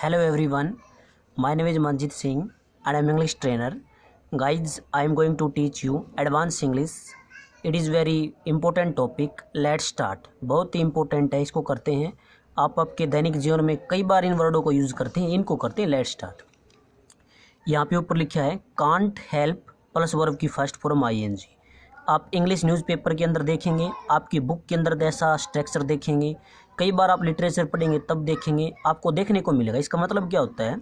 Hello everyone, my name is Manjit Singh and I am English trainer. Guys, I am going to teach you advanced English. It is very important topic. Let's start. बहुत ही important है, इसको करते हैं। आप आपके दैनिक जीवन में कई बार इन वर्डों को यूज़ करते हैं, इनको करते हैं। Let's start. यहाँ पे ऊपर लिखा है कांट हेल्प प्लस वर्ब की फर्स्ट फॉर्म ING। आप इंग्लिश न्यूज़पेपर के अंदर देखेंगे, आपकी बुक के अंदर ऐसा स्ट्रक्चर देखेंगे, कई बार आप लिटरेचर पढ़ेंगे तब देखेंगे, आपको देखने को मिलेगा। इसका मतलब क्या होता है?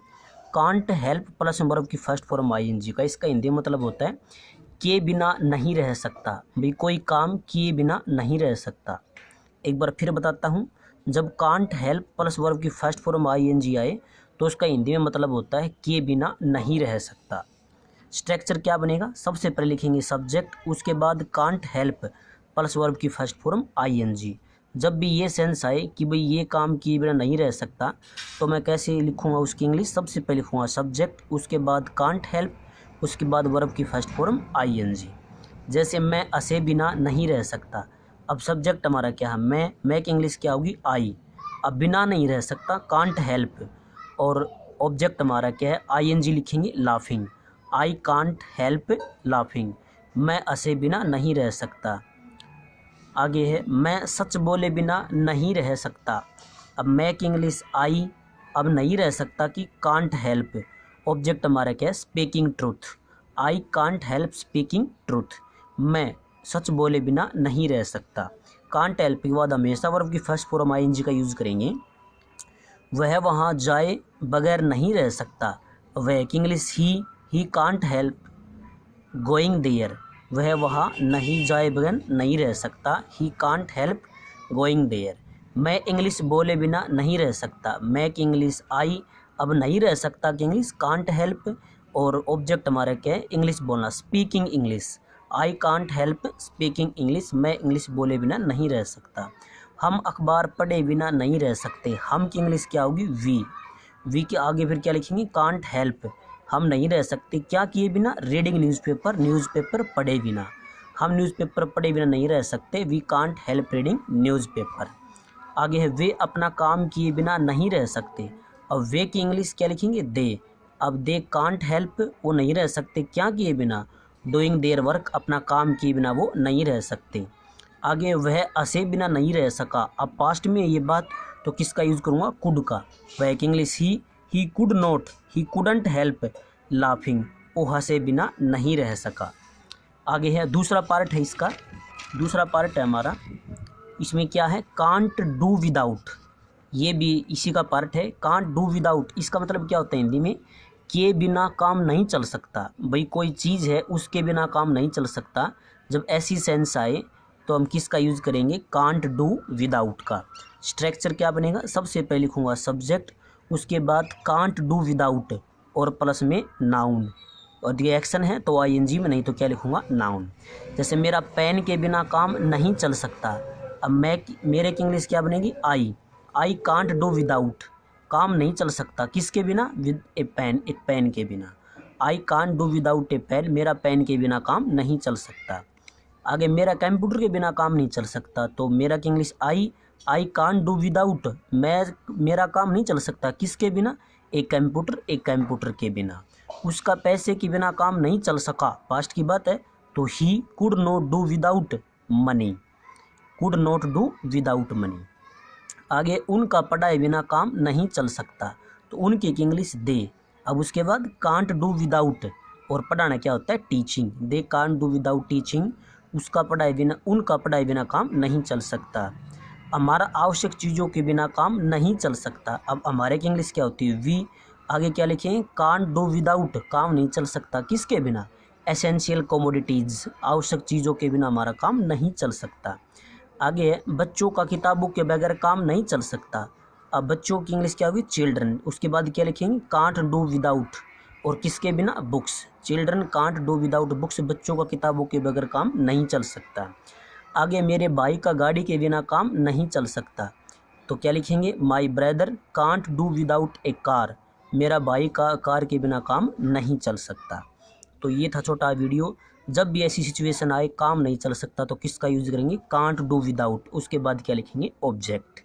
कांट हेल्प प्लस वर्ब की फर्स्ट फॉर्म ING का इसका हिंदी मतलब होता है किए बिना नहीं रह सकता। भाई कोई काम किए बिना नहीं रह सकता। एक बार फिर बताता हूँ, जब कांट हेल्प प्लस वर्ब की फर्स्ट फॉर्म ING आए तो उसका हिंदी में मतलब होता है किए बिना नहीं रह सकता। स्ट्रक्चर क्या बनेगा? सबसे पहले लिखेंगे सब्जेक्ट, उसके बाद कांट हेल्प प्लस वर्ब की फर्स्ट फॉर्म ING। जब भी ये सेंस आए कि भाई ये काम किए बिना नहीं रह सकता, तो मैं कैसे लिखूंगा उसकी इंग्लिश? सबसे पहले लिखूंगा सब्जेक्ट, उसके बाद कांट हेल्प, उसके बाद वर्ब की फर्स्ट फॉर्म ING। जैसे मैं असे बिना नहीं रह सकता। अब सब्जेक्ट हमारा क्या है? मैं की इंग्लिश क्या होगी? आई। अब बिना नहीं रह सकता कांट हेल्प, और ऑब्जेक्ट हमारा क्या है? ING लिखेंगे laughing. I can't help laughing. मैं असे बिना नहीं रह सकता। आगे है मैं सच बोले बिना नहीं रह सकता। अब मैं की इंग्लिश आई, अब नहीं रह सकता कि कांट हेल्प। ऑब्जेक्ट हमारा क्या है? Speaking truth. I can't help speaking truth. मैं सच बोले बिना नहीं रह सकता। कांट हेल्प के बाद हमेशा वर्ब की फर्स्ट फॉर्म ING का यूज़ करेंगे। वह वहाँ जाए बगैर नहीं रह सकता। वह की English he can't help going there. वह वहाँ नहीं जाए बगैर नहीं रह सकता। He can't help going there. मैं इंग्लिश बोले बिना नहीं रह सकता। मैं की इंग्लिश आई, अब नहीं रह सकता की इंग्लिश कांट हेल्प, और ऑब्जेक्ट हमारा क्या है? इंग्लिश बोलना, speaking English. I can't help speaking English. मैं इंग्लिश बोले बिना नहीं रह सकता। हम अखबार पढ़े बिना नहीं रह सकते। हम की इंग्लिश क्या होगी? वी के आगे फिर क्या लिखेंगे? Can't help. हम नहीं रह सकते क्या किए बिना? रीडिंग न्यूज़पेपर पढ़े बिना। हम न्यूज़पेपर पढ़े बिना नहीं रह सकते। We can't help reading newspaper. आगे है वे अपना काम किए बिना नहीं रह सकते। अब वे की इंग्लिश क्या लिखेंगे? दे। अब दे कांट हेल्प, वो नहीं रह सकते क्या किए बिना? Doing their work. अपना काम किए बिना वो नहीं रह सकते। आगे वह असे बिना नहीं रह सका। अब पास्ट में ये बात, तो किसका यूज़ करूँगा? कुड का। वह की English he could not, he couldn't help laughing. वो हंसे बिना नहीं रह सका। आगे है दूसरा पार्ट है इसका। दूसरा पार्ट है हमारा, इसमें क्या है? Can't do without. ये भी इसी का पार्ट है। कांट डू विदाउट, इसका मतलब क्या होता है हिंदी में? किए बिना काम नहीं चल सकता। भाई कोई चीज़ है उसके बिना काम नहीं चल सकता। जब ऐसी सेंस आए तो हम किसका यूज़ करेंगे? कांट डू विदाउट का। स्ट्रक्चर क्या बनेगा? सबसे पहले लिखूंगा सब्जेक्ट, उसके बाद कांट डू विदाउट, और प्लस में नाउन, और ये एक्शन है तो ING में, नहीं तो क्या लिखूंगा? नाउन। जैसे मेरा पेन के बिना काम नहीं चल सकता। अब मेरे की इंग्लिश क्या बनेगी? I can't do without. काम नहीं चल सकता किसके बिना? विद ए पेन, एक पेन के बिना। I can't do without a pen. मेरा पेन के बिना काम नहीं चल सकता। आगे मेरा कंप्यूटर के बिना काम नहीं चल सकता, तो मेरा की English I can't do without. मेरा काम नहीं चल सकता किसके बिना? एक कंप्यूटर के बिना। उसका पैसे के बिना काम नहीं चल सका, पास्ट की बात है, तो he could not do without money. Could not do without money. आगे उनका पढ़ाए बिना काम नहीं चल सकता, तो उनकी इंग्लिश दे। अब उसके बाद कांट डू विदाउट, और पढ़ाना क्या होता है? Teaching. They can't do without teaching. उनका पढ़ाए बिना काम नहीं चल सकता। हमारा आवश्यक चीज़ों के बिना काम नहीं चल सकता। अब हमारे की इंग्लिश क्या होती है? वी। आगे क्या लिखें? कांट डू विदाउट, काम नहीं चल सकता किसके बिना? Essential commodities. आवश्यक चीज़ों के बिना हमारा काम नहीं चल सकता। आगे है बच्चों का किताबों के बगैर काम नहीं चल सकता। अब बच्चों की इंग्लिश क्या होगी? चिल्ड्रन। उसके बाद क्या लिखेंगे? कांट डू विदाउट, और किसके बिना? Books. Children can't do without books. बच्चों का किताबों के बगैर काम नहीं चल सकता। आगे मेरे भाई का गाड़ी के बिना काम नहीं चल सकता, तो क्या लिखेंगे? My brother can't do without A car. मेरा भाई का कार के बिना काम नहीं चल सकता। तो ये था छोटा वीडियो। जब भी ऐसी सिचुएशन आए काम नहीं चल सकता, तो किसका यूज़ करेंगे? Can't do without. उसके बाद क्या लिखेंगे? ऑब्जेक्ट।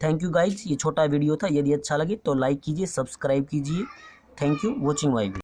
थैंक यू गाइज, ये छोटा वीडियो था। यदि अच्छा लगे तो लाइक कीजिए, सब्सक्राइब कीजिए। Thank you watching my video.